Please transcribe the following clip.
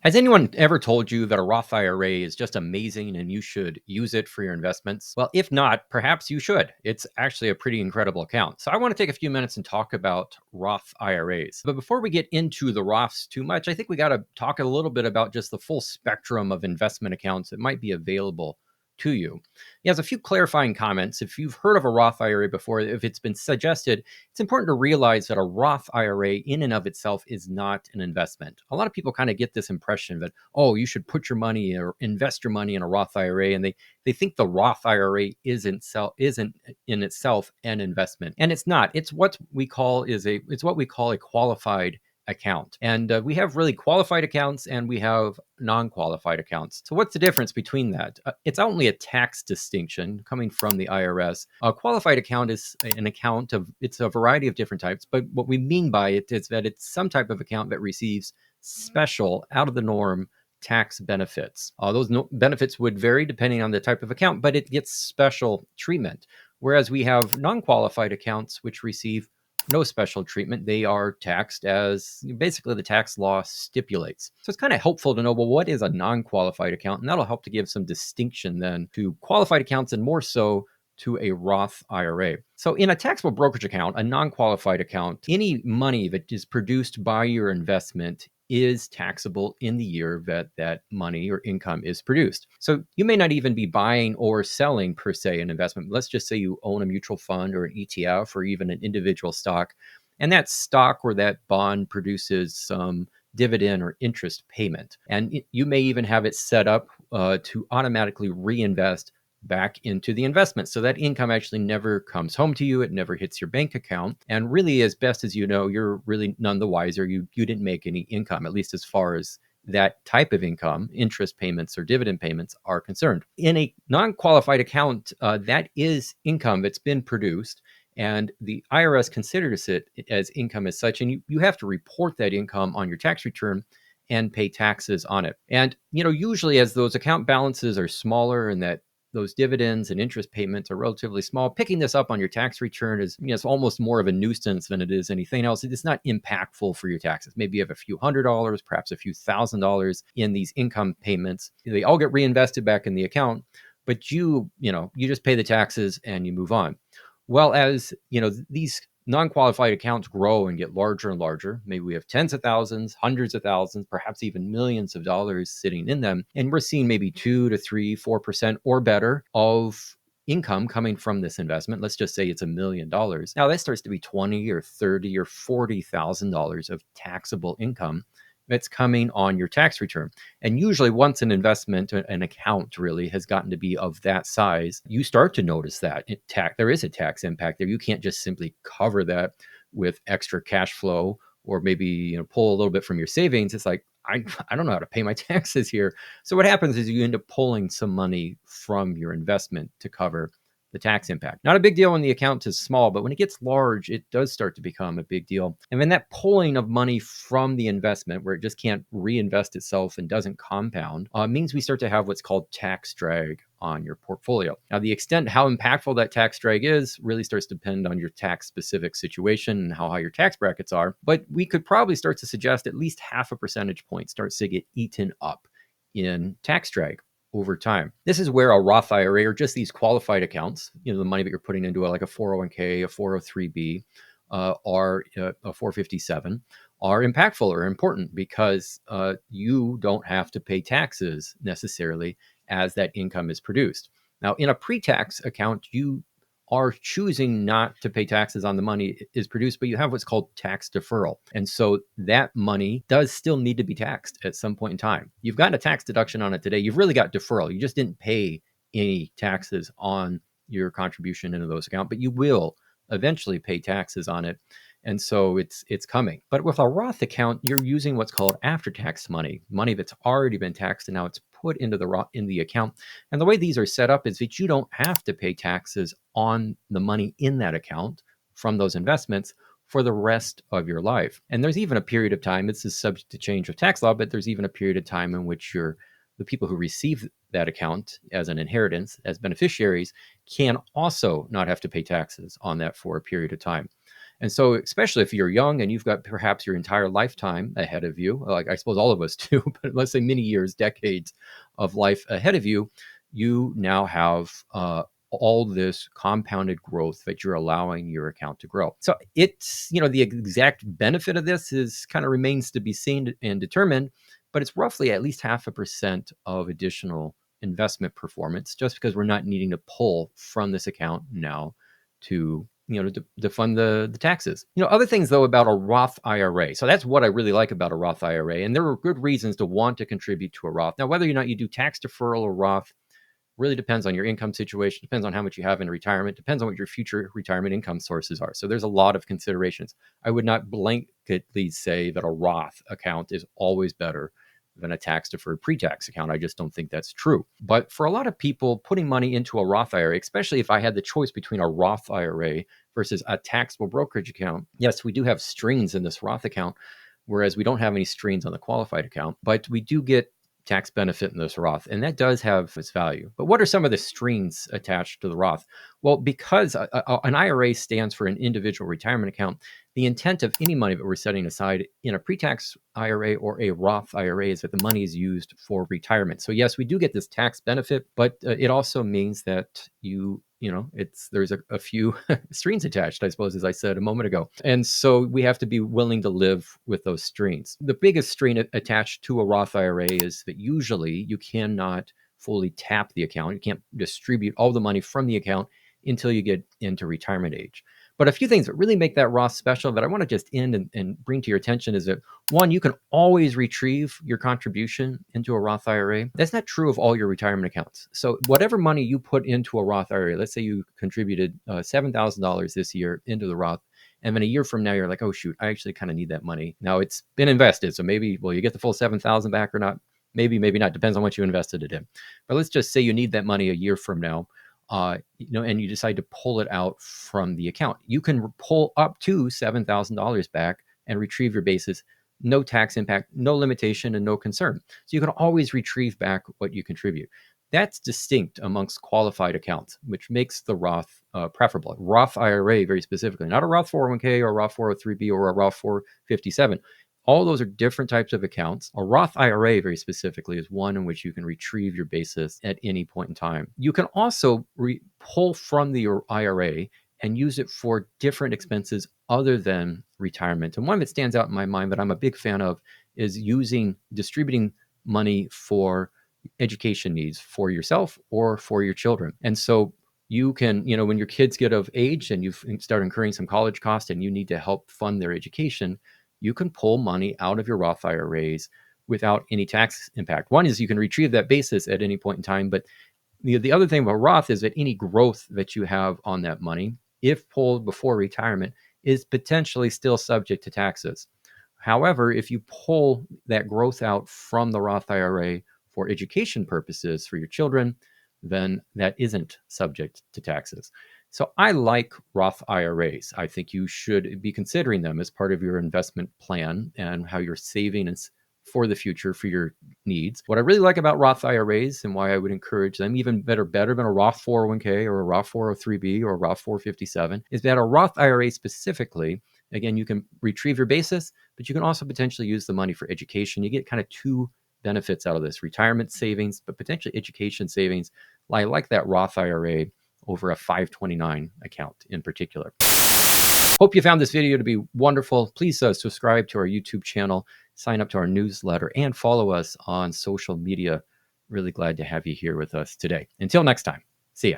Has anyone ever told you that a Roth IRA is just amazing and you should use it for your investments? Well, if not, perhaps you should. It's actually a pretty incredible account. So I want to take a few minutes and talk about Roth IRAs. But before we get into the Roths too much, I think we got to talk a little bit about just the full spectrum of investment accounts that might be available to you. He has a few clarifying comments. If you've heard of a Roth IRA before, if it's been suggested, it's important to realize that a Roth IRA in and of itself is not an investment. A lot of people kind of get this impression that, oh, you should put your money or invest your money in a Roth IRA, and they think the Roth IRA isn't in itself an investment, and it's not. It's what we call a qualified account. And we have really qualified accounts and we have non-qualified accounts. So what's the difference between that? It's only a tax distinction coming from the IRS. A qualified account is it's a variety of different types, but what we mean by it is that it's some type of account that receives special, out of the norm tax benefits. Those benefits would vary depending on the type of account, but it gets special treatment. Whereas we have non-qualified accounts which receive no special treatment. They are taxed as basically the tax law stipulates. So it's kind of helpful to know, well, what is a non-qualified account? And that'll help to give some distinction then to qualified accounts and more so to a Roth IRA. So in a taxable brokerage account, a non-qualified account, any money that is produced by your investment is taxable in the year that money or income is produced. So you may not even be buying or selling per se an investment. Let's just say you own a mutual fund or an ETF or even an individual stock, and that stock or that bond produces some dividend or interest payment. And you may even have it set up to automatically reinvest back into the investment. So that income actually never comes home to you. It never hits your bank account. And really, as best as you know, you're really none the wiser. You didn't make any income, at least as far as that type of income, interest payments or dividend payments are concerned. In a non-qualified account, that is income that's been produced. And the IRS considers it as income as such. And you have to report that income on your tax return and pay taxes on it. And, usually as those account balances are smaller and that those dividends and interest payments are relatively small, picking this up on your tax return is, it's almost more of a nuisance than it is anything else. It's not impactful for your taxes. Maybe you have a few $100s, perhaps a few $1,000s in these income payments. They all get reinvested back in the account, but you just pay the taxes and you move on. Well, as these non-qualified accounts grow and get larger and larger. Maybe we have tens of thousands, hundreds of thousands, perhaps even millions of dollars sitting in them. And we're seeing maybe 2 to 3, 4% or better of income coming from this investment. Let's just say it's $1 million. Now that starts to be $20 or $30 or $40,000 of taxable income that's coming on your tax return. And usually once an investment, an account really has gotten to be of that size, you start to notice that there is a tax impact there. You can't just simply cover that with extra cash flow or maybe pull a little bit from your savings. It's like, I don't know how to pay my taxes here. So what happens is you end up pulling some money from your investment to cover the tax impact. Not a big deal when the account is small, but when it gets large, it does start to become a big deal. And then that pulling of money from the investment, where it just can't reinvest itself and doesn't compound, means we start to have what's called tax drag on your portfolio. Now, the extent how impactful that tax drag is really starts to depend on your tax specific situation and how high your tax brackets are. But we could probably start to suggest at least half a percentage point starts to get eaten up in tax drag over time. This is where a Roth IRA or just these qualified accounts, the money that you're putting into like a 401k, a 403b, or a 457 are impactful or important because you don't have to pay taxes necessarily as that income is produced. Now, in a pre-tax account, you are choosing not to pay taxes on the money is produced, but you have what's called tax deferral. And so that money does still need to be taxed at some point in time. You've gotten a tax deduction on it today. You've really got deferral. You just didn't pay any taxes on your contribution into those accounts, but you will eventually pay taxes on it. And so it's coming. But with a Roth account, you're using what's called after-tax money that's already been taxed, and now it's put into the account. And the way these are set up is that you don't have to pay taxes on the money in that account from those investments for the rest of your life. And there's even a period of time, this is subject to change of tax law, but there's even a period of time in which the people who receive that account as an inheritance, as beneficiaries, can also not have to pay taxes on that for a period of time. And so, especially if you're young and you've got perhaps your entire lifetime ahead of you, like I suppose all of us do, but let's say many years, decades of life ahead of you, you now have all this compounded growth that you're allowing your account to grow. So it's, the exact benefit of this is kind of remains to be seen and determined, but it's roughly at least 0.5% of additional investment performance, just because we're not needing to pull from this account now to to fund the taxes. Other things though about a Roth IRA. So that's what I really like about a Roth IRA, and there are good reasons to want to contribute to a Roth. Now, whether or not you do tax deferral or Roth really depends on your income situation, depends on how much you have in retirement, depends on what your future retirement income sources are. So there's a lot of considerations. I would not blanketly say that a Roth account is always better than a tax deferred pre-tax account. I just don't think that's true. But for a lot of people, putting money into a Roth IRA, especially if I had the choice between a Roth IRA versus a taxable brokerage account, yes, we do have strings in this Roth account, whereas we don't have any strings on the qualified account, but we do get tax benefit in this Roth, and that does have its value. But what are some of the strings attached to the Roth? Well, because an IRA stands for an individual retirement account, the intent of any money that we're setting aside in a pre-tax IRA or a Roth IRA is that the money is used for retirement. So yes, we do get this tax benefit, but it also means that there's a few strings attached, I suppose, as I said a moment ago. And so we have to be willing to live with those strings. The biggest string attached to a Roth IRA is that usually you cannot fully tap the account. You can't distribute all the money from the account until you get into retirement age. But a few things that really make that Roth special that I want to just end and bring to your attention is that, one, you can always retrieve your contribution into a Roth IRA. That's not true of all your retirement accounts. So whatever money you put into a Roth IRA, let's say you contributed $7,000 this year into the Roth, and then a year from now, you're like, oh, shoot, I actually kind of need that money. Now it's been invested. So maybe, will you get the full 7,000 back or not? Maybe, maybe not. Depends on what you invested it in. But let's just say you need that money a year from now. And you decide to pull it out from the account. You can pull up to $7,000 back and retrieve your basis. No tax impact, no limitation, and no concern. So you can always retrieve back what you contribute. That's distinct amongst qualified accounts, which makes the Roth preferable. Roth IRA, very specifically, not a Roth 401k or a Roth 403b or a Roth 457. All those are different types of accounts. A Roth IRA, very specifically, is one in which you can retrieve your basis at any point in time. You can also pull from the IRA and use it for different expenses other than retirement. And one that stands out in my mind that I'm a big fan of is distributing money for education needs for yourself or for your children. And so you can, when your kids get of age and you've started incurring some college costs and you need to help fund their education, you can pull money out of your Roth IRAs without any tax impact. One is you can retrieve that basis at any point in time, but the other thing about Roth is that any growth that you have on that money, if pulled before retirement, is potentially still subject to taxes. However, if you pull that growth out from the Roth IRA for education purposes for your children, then that isn't subject to taxes. So I like Roth IRAs. I think you should be considering them as part of your investment plan and how you're saving for the future for your needs. What I really like about Roth IRAs and why I would encourage them, even better than a Roth 401k or a Roth 403b or a Roth 457, is that a Roth IRA specifically, again, you can retrieve your basis, but you can also potentially use the money for education. You get kind of two benefits out of this: retirement savings, but potentially education savings. I like that Roth IRA over a 529 account in particular. Hope you found this video to be wonderful. Please subscribe to our YouTube channel, sign up to our newsletter, and follow us on social media. Really glad to have you here with us today. Until next time, see ya.